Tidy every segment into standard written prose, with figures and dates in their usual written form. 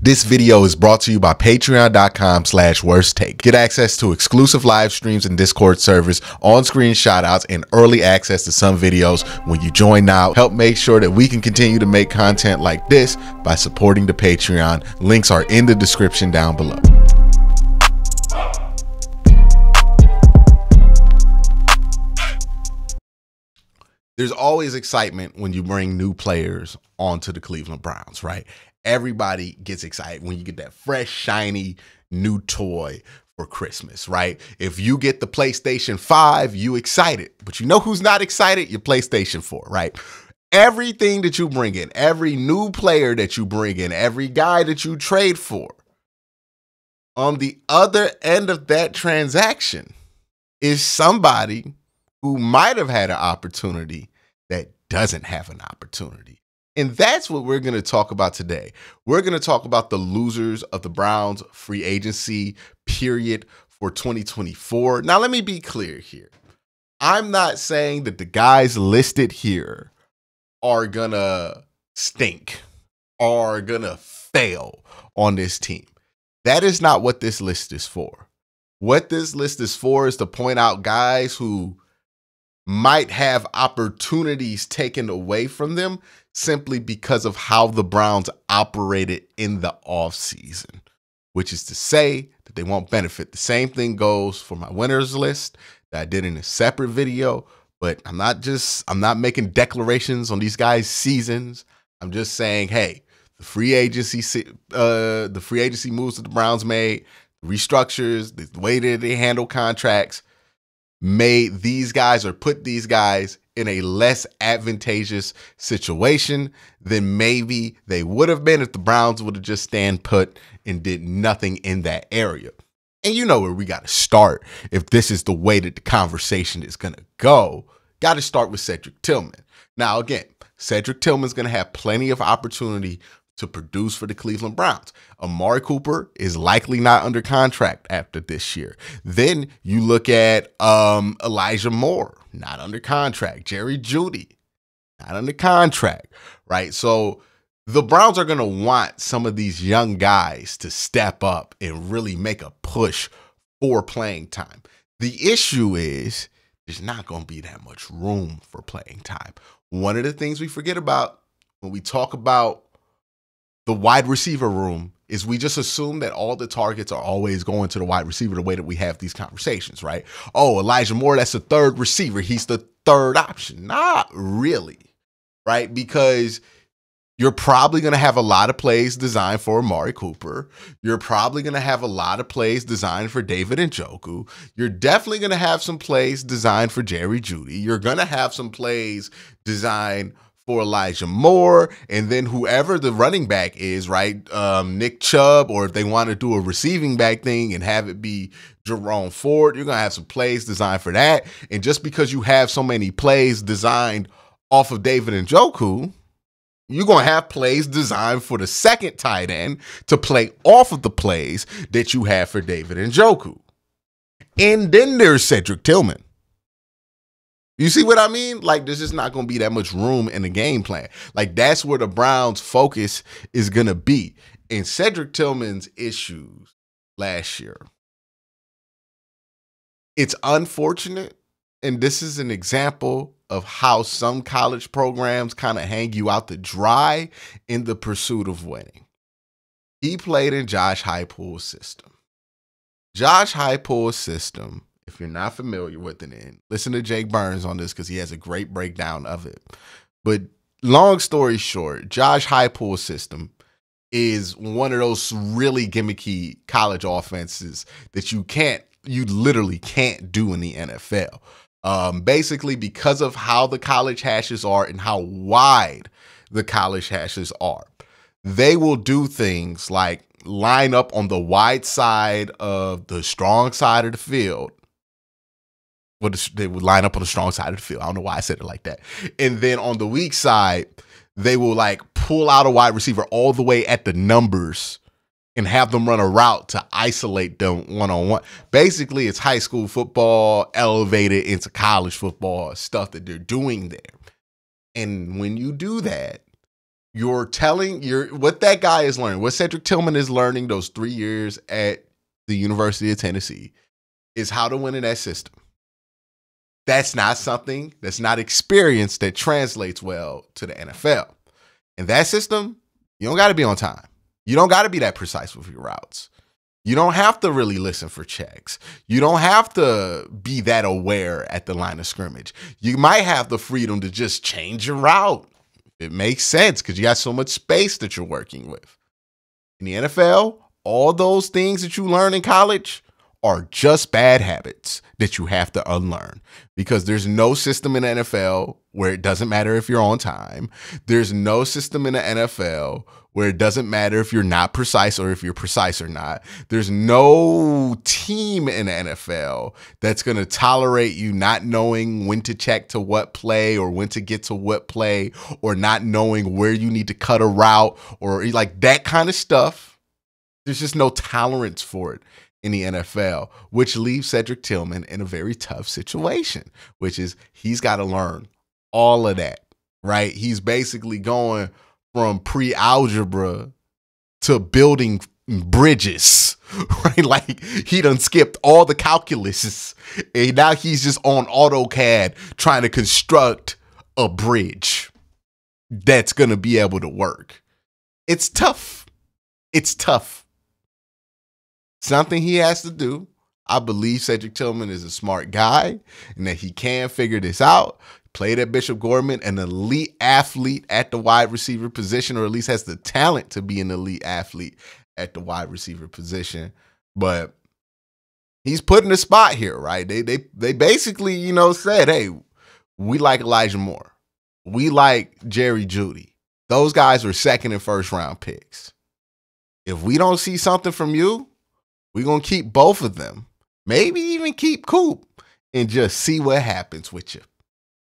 This video is brought to you by patreon.com/worsttake. Get access to exclusive live streams and Discord servers, on-screen shoutouts, and early access to some videos when you join now. Help make sure that we can continue to make content like this by supporting the Patreon. Links are in the description down below. There's always excitement when you bring new players onto the Cleveland Browns, right? Everybody gets excited when you get that fresh, shiny new toy for Christmas, right? If you get the PlayStation 5, you excited. But you know who's not excited? Your PlayStation 4, right? Everything that you bring in, every new player that you bring in, every guy that you trade for, on the other end of that transaction is somebody who might have had an opportunity that doesn't have an opportunity. And that's what we're going to talk about today. We're going to talk about the losers of the Browns free agency period for 2024. Now, let me be clear here. I'm not saying that the guys listed here are going to stink, are going to fail on this team. That is not what this list is for. What this list is for is to point out guys who might have opportunities taken away from them simply because of how the Browns operated in the offseason, which is to say that they won't benefit. The same thing goes for my winners list that I did in a separate video, but I'm not making declarations on these guys' seasons. I'm just saying, hey, the free agency moves that the Browns made, the restructures, the way that they handle contracts, made these guys or put these guys in a less advantageous situation than maybe they would have been if the Browns would have just stand put and did nothing in that area. And you know where we got to start if this is the way that the conversation is going to go. Got to start with Cedric Tillman. Now, again, Cedric Tillman's going to have plenty of opportunity to produce for the Cleveland Browns. Amari Cooper is likely not under contract after this year. Then you look at Elijah Moore, not under contract. Jerry Jeudy, not under contract, right? So the Browns are going to want some of these young guys to step up and really make a push for playing time. The issue is there's not going to be that much room for playing time. One of the things we forget about when we talk about the wide receiver room is we just assume that all the targets are always going to the wide receiver the way that we have these conversations, right? Oh, Elijah Moore, that's the third receiver. He's the third option. Not really, right? Because you're probably going to have a lot of plays designed for Amari Cooper. You're probably going to have a lot of plays designed for David Njoku. You're definitely going to have some plays designed for Jerry Jeudy. You're going to have some plays designed for Elijah Moore, and then whoever the running back is, right? Nick Chubb, or if they want to do a receiving back thing and have it be Jerome Ford, you're going to have some plays designed for that. And just because you have so many plays designed off of David Njoku, you're going to have plays designed for the second tight end to play off of the plays that you have for David Njoku. And then there's Cedric Tillman. You see what I mean? Like, there's just not going to be that much room in the game plan. Like, that's where the Browns' focus is going to be. And Cedric Tillman's issues last year, it's unfortunate, and this is an example of how some college programs kind of hang you out to dry in the pursuit of winning. He played in Josh Heupel's system. Josh Heupel's system, if you're not familiar with it, and listen to Jake Burns on this because he has a great breakdown of it. But long story short, Josh Heupel's system is one of those really gimmicky college offenses that you literally can't do in the NFL. Basically, because of how the college hashes are and how wide the college hashes are, they will do things like line up on the wide side of the strong side of the field. Well, they would line up on the strong side of the field. I don't know why I said it like that. And then on the weak side, they will like pull out a wide receiver all the way at the numbers and have them run a route to isolate them one-on-one. Basically, it's high school football elevated into college football, stuff that they're doing there. And when you do that, You're telling what that guy is learning, what Cedric Tillman is learning those 3 years at the University of Tennessee is how to win in that system. That's not something, that's not experience that translates well to the NFL. In that system, you don't got to be on time. You don't got to be that precise with your routes. You don't have to really listen for checks. You don't have to be that aware at the line of scrimmage. You might have the freedom to just change your route. It makes sense because you got so much space that you're working with. In the NFL, all those things that you learn in college are just bad habits that you have to unlearn because there's no system in the NFL where it doesn't matter if you're on time. There's no system in the NFL where it doesn't matter if you're not precise or if you're precise or not. There's no team in the NFL that's going to tolerate you not knowing when to check to what play or when to get to what play or not knowing where you need to cut a route or like that kind of stuff. There's just no tolerance for it in the NFL, which leaves Cedric Tillman in a very tough situation, which is he's got to learn all of that, right? He's basically going from pre-algebra to building bridges, right? Like he done skipped all the calculuses and now he's just on AutoCAD trying to construct a bridge that's going to be able to work. It's tough. It's tough. Something he has to do. I believe Cedric Tillman is a smart guy and that he can figure this out. Played at Bishop Gorman, an elite athlete at the wide receiver position, or at least has the talent to be an elite athlete at the wide receiver position. But he's put in a spot here, right? They basically, said, hey, we like Elijah Moore. We like Jerry Jeudy. Those guys were second and first round picks. If we don't see something from you, we're going to keep both of them. Maybe even keep Coop and just see what happens with you.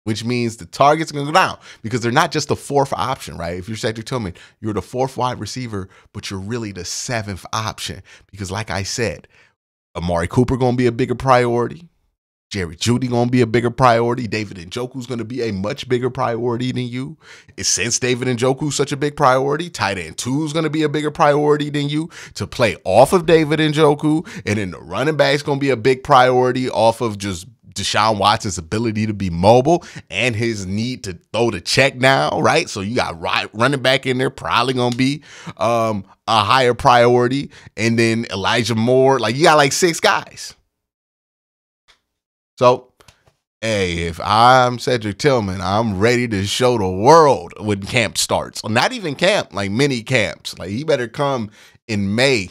Which means the target's going to go down because they're not just the fourth option, right? If you're Cedric Tillman, you're the fourth wide receiver, but you're really the seventh option. Because like I said, Amari Cooper going to be a bigger priority. Jerry Jeudy going to be a bigger priority. David Njoku's going to be a much bigger priority than you. Since David Njoku's such a big priority, tight end 2 is going to be a bigger priority than you to play off of David Njoku. And then the running back's going to be a big priority off of just Deshaun Watson's ability to be mobile and his need to throw the check now, right? So you got running back in there probably going to be a higher priority. And then Elijah Moore, like you got like 6 guys. So, hey, if I'm Cedric Tillman, I'm ready to show the world when camp starts. Not even camp, like mini camps. Like he better come in May,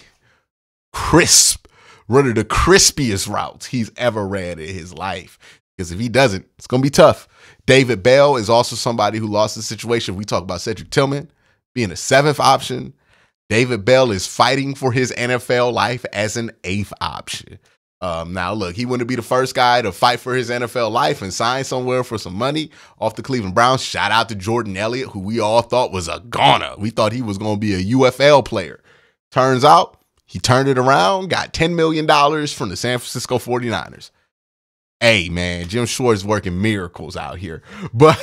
crisp, running the crispiest routes he's ever ran in his life. Because if he doesn't, it's going to be tough. David Bell is also somebody who lost the situation. We talk about Cedric Tillman being a 7th option. David Bell is fighting for his NFL life as an 8th option. Now, look, he wouldn't be the first guy to fight for his NFL life and sign somewhere for some money off the Cleveland Browns. Shout out to Jordan Elliott, who we all thought was a goner. We thought he was going to be a UFL player. Turns out he turned it around, got $10 million from the San Francisco 49ers. Hey, man, Jim Schwartz working miracles out here. But,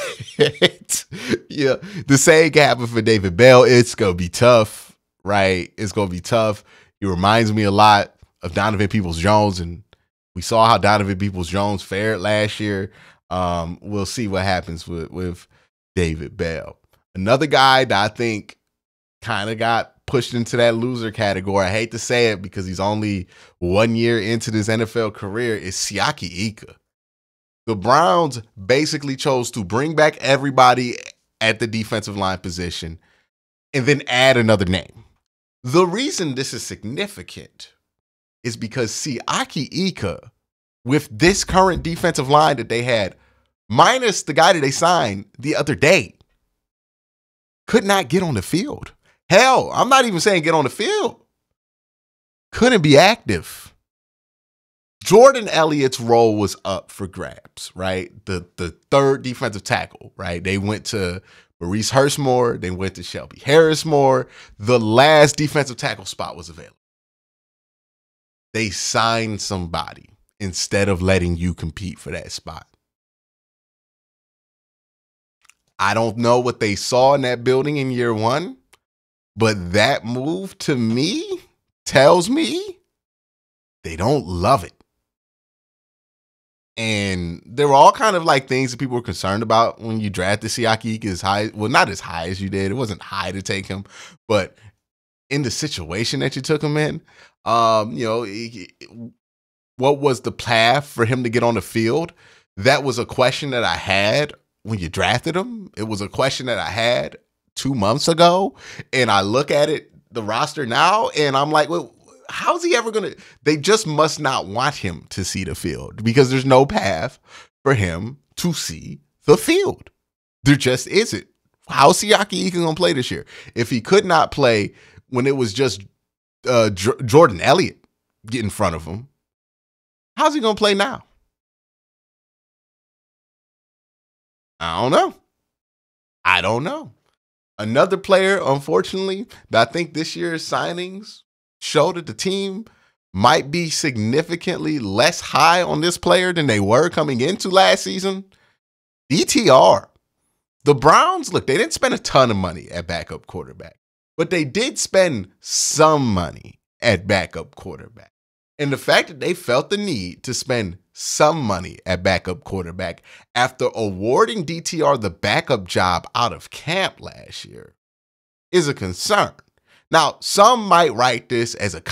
yeah, the same can happen for David Bell. It's going to be tough, right? It's going to be tough. He reminds me a lot of Donovan Peoples-Jones, and we saw how Donovan Peoples-Jones fared last year. We'll see what happens with David Bell. Another guy that I think kind of got pushed into that loser category, I hate to say it because he's only 1 year into this NFL career, is Siaki Ika. The Browns basically chose to bring back everybody at the defensive line position and then add another name. The reason this is significant is because Siaki Ika, with this current defensive line that they had, minus the guy that they signed the other day, could not get on the field. Hell, I'm not even saying get on the field. Couldn't be active. Jordan Elliott's role was up for grabs, right? The third defensive tackle, right? They went to Maurice Hurstmore. They went to Shelby Harris-Moore. The last defensive tackle spot was available. They signed somebody instead of letting you compete for that spot. I don't know what they saw in that building in year one, but that move to me tells me they don't love it. And there were all kind of like things that people were concerned about when you drafted Siaki as high. Well, not as high as you did. It wasn't high to take him, but in the situation that you took him in, what was the path for him to get on the field? That was a question that I had when you drafted him. It was a question that I had 2 months ago. And I look at it, the roster now, and I'm like, well, how's he ever going to? They just must not want him to see the field because there's no path for him to see the field. There just isn't. How's Siaki Ika going to play this year? If he could not play when it was just Jordan Elliott get in front of him, how's he going to play now? I don't know. Another player, unfortunately, that I think this year's signings show that the team might be significantly less high on this player than they were coming into last season. DTR. The Browns, look, they didn't spend a ton of money at backup quarterback, but they did spend some money at backup quarterback. And the fact that they felt the need to spend some money at backup quarterback after awarding DTR the backup job out of camp last year is a concern. Now, some might write this as a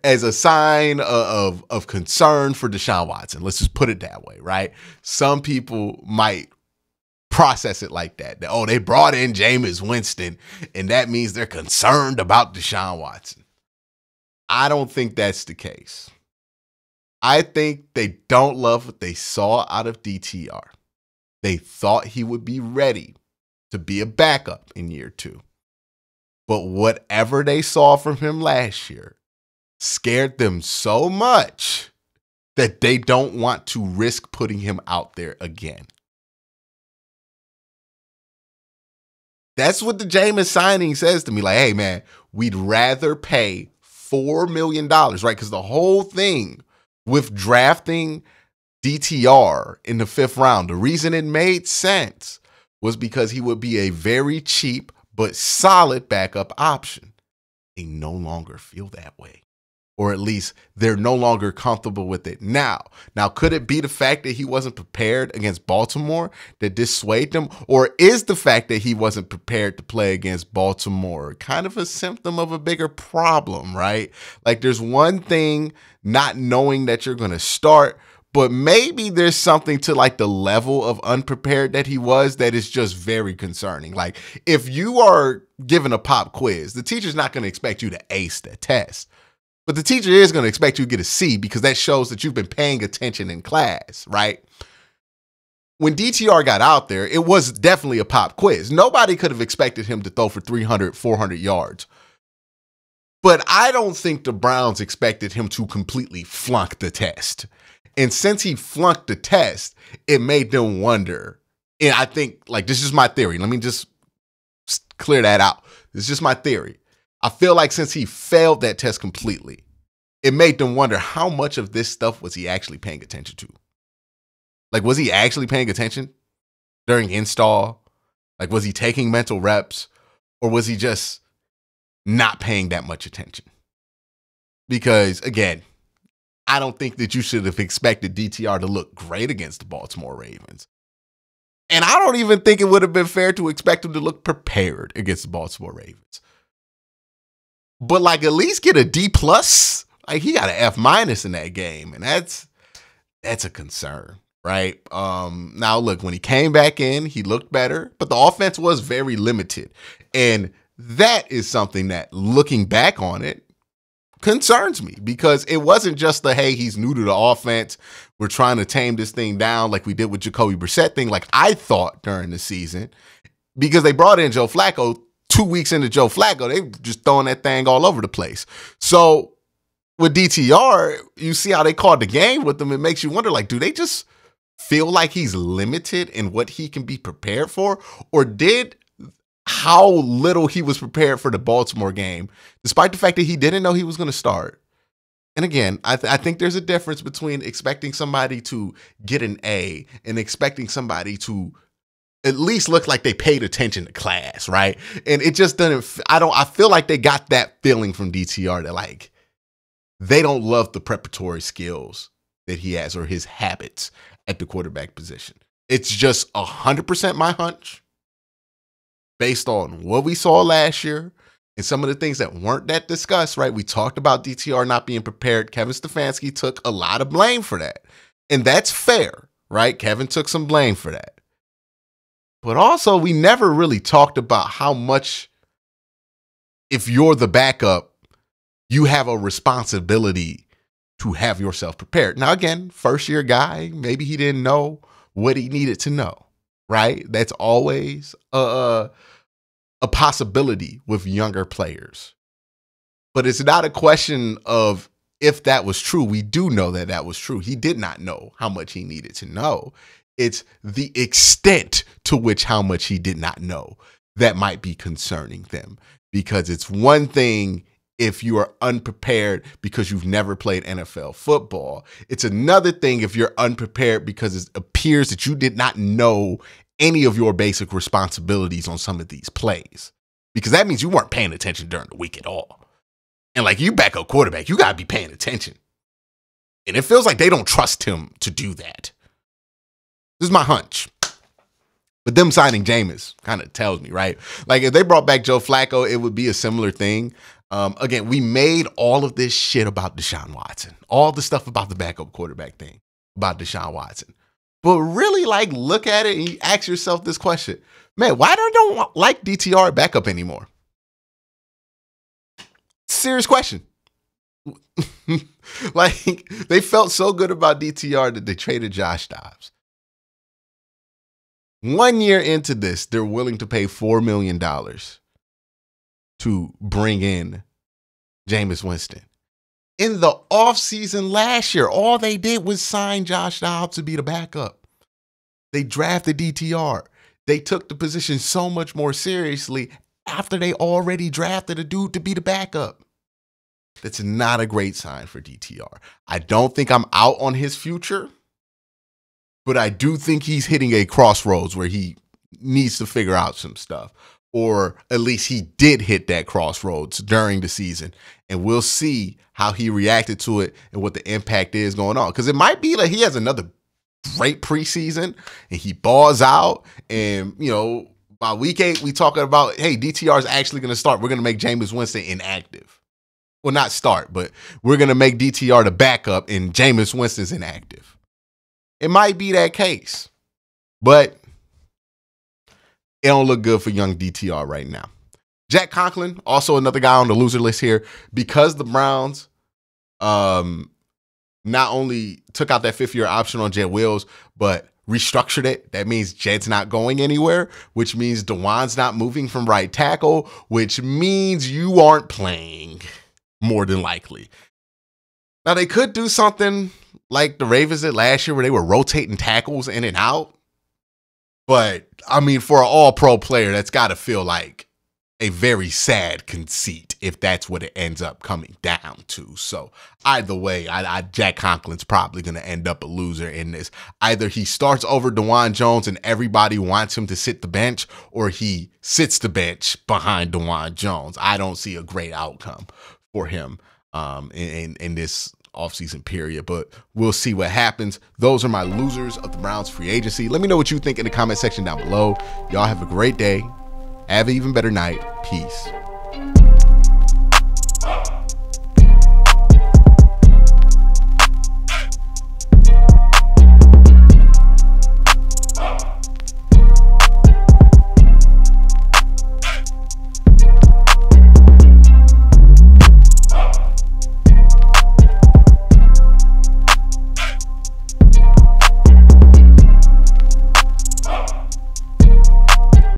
as a sign of concern for Deshaun Watson. Let's just put it that way, right? Some people might process it like that. Oh, they brought in Jameis Winston, and that means they're concerned about Deshaun Watson. I don't think that's the case. I think they don't love what they saw out of DTR. They thought he would be ready to be a backup in year 2. But whatever they saw from him last year scared them so much that they don't want to risk putting him out there again. That's what the Jameis signing says to me. Like, hey, man, we'd rather pay $4 million, right? Because the whole thing with drafting DTR in the 5th round, the reason it made sense was because he would be a very cheap but solid backup option. They no longer feel that way. Or at least they're no longer comfortable with it now. Now, could it be the fact that he wasn't prepared against Baltimore that dissuaded them? Or is the fact that he wasn't prepared to play against Baltimore kind of a symptom of a bigger problem, right? Like, there's one thing not knowing that you're going to start, but maybe there's something to like the level of unprepared that he was that is just very concerning. Like, if you are given a pop quiz, the teacher's not going to expect you to ace that test. But the teacher is going to expect you to get a C because that shows that you've been paying attention in class, right? When DTR got out there, it was definitely a pop quiz. Nobody could have expected him to throw for 300, 400 yards. But I don't think the Browns expected him to completely flunk the test. And since he flunked the test, it made them wonder. And I think, like, this is my theory. Let me just clear that out. This is just my theory. I feel like since he failed that test completely, it made them wonder how much of this stuff was he actually paying attention to? Like, was he actually paying attention during install? Like, was he taking mental reps? Or was he just not paying that much attention? Because, again, I don't think that you should have expected DTR to look great against the Baltimore Ravens. And I don't even think it would have been fair to expect him to look prepared against the Baltimore Ravens. But like at least get a D+. Like he got an F- in that game. And that's a concern, right? Now look, when he came back in, he looked better, but the offense was very limited. And that is something that looking back on it concerns me because it wasn't just the, hey, he's new to the offense. We're trying to tame this thing down like we did with Jacoby Brissett thing. Like I thought during the season, because they brought in Joe Flacco 2 weeks into Joe Flacco, they just throwing that thing all over the place. So with DTR, you see how they called the game with him. It makes you wonder, like, do they just feel like he's limited in what he can be prepared for? Or did how little he was prepared for the Baltimore game, despite the fact that he didn't know he was going to start, And again, I think there's a difference between expecting somebody to get an A and expecting somebody to at least look like they paid attention to class, right? And it just doesn't, I feel like they got that feeling from DTR that like, they don't love the preparatory skills that he has or his habits at the quarterback position. It's just 100% my hunch based on what we saw last year and some of the things that weren't that discussed, right? We talked about DTR not being prepared. Kevin Stefanski took a lot of blame for that. And that's fair, right? Kevin took some blame for that. But also, we never really talked about how much, if you're the backup, you have a responsibility to have yourself prepared. Now, again, first-year guy, maybe he didn't know what he needed to know, right? That's always a possibility with younger players. But it's not a question of if that was true. We do know that that was true. He did not know how much he needed to know. It's the extent to which how much he did not know that might be concerning them. Because it's one thing if you are unprepared because you've never played NFL football. It's another thing if you're unprepared because it appears that you did not know any of your basic responsibilities on some of these plays. Because that means you weren't paying attention during the week at all. And like, you backup quarterback, you got to be paying attention. And it feels like they don't trust him to do that. This is my hunch. But them signing Jameis kind of tells me, right? Like, if they brought back Joe Flacco, it would be a similar thing. Again, we made all of this shit about Deshaun Watson. All the stuff about the backup quarterback thing about Deshaun Watson. But really, like, look at it and you ask yourself this question. Man, why don't like DTR backup anymore? Serious question. Like, they felt so good about DTR that they traded Josh Dobbs. 1 year into this, they're willing to pay $4 million to bring in Jameis Winston. In the offseason last year, all they did was sign Josh Dobbs to be the backup. They drafted DTR. They took the position so much more seriously after they already drafted a dude to be the backup. That's not a great sign for DTR. I don't think I'm out on his future, but I do think he's hitting a crossroads where he needs to figure out some stuff. Or at least he did hit that crossroads during the season. And we'll see how he reacted to it and what the impact is going on. Because it might be like he has another great preseason and he balls out. And, you know, by week 8, we talking about, hey, DTR is actually going to start. We're going to make Jameis Winston inactive. Well, not start, but we're going to make DTR the backup and Jameis Winston's inactive. It might be that case. But it don't look good for young DTR right now. Jack Conklin, also another guy on the loser list here, because the Browns not only took out that 5th-year option on Jed Wills, but restructured it. That means Jed's not going anywhere, which means DeJuan's not moving from right tackle, which means you aren't playing, more than likely. Now, they could do something like the Ravens did last year where they were rotating tackles in and out. But, I mean, for an all-pro player, that's got to feel like a very sad conceit if that's what it ends up coming down to. So, either way, Jack Conklin's probably going to end up a loser in this. Either he starts over DeJuan Jones and everybody wants him to sit the bench, or he sits the bench behind DeJuan Jones. I don't see a great outcome for him in this offseason period, but we'll see what happens. Those are my losers of the Browns free agency. Let me know what you think in the comment section down below. Y'all have a great day. Have an even better night. Peace.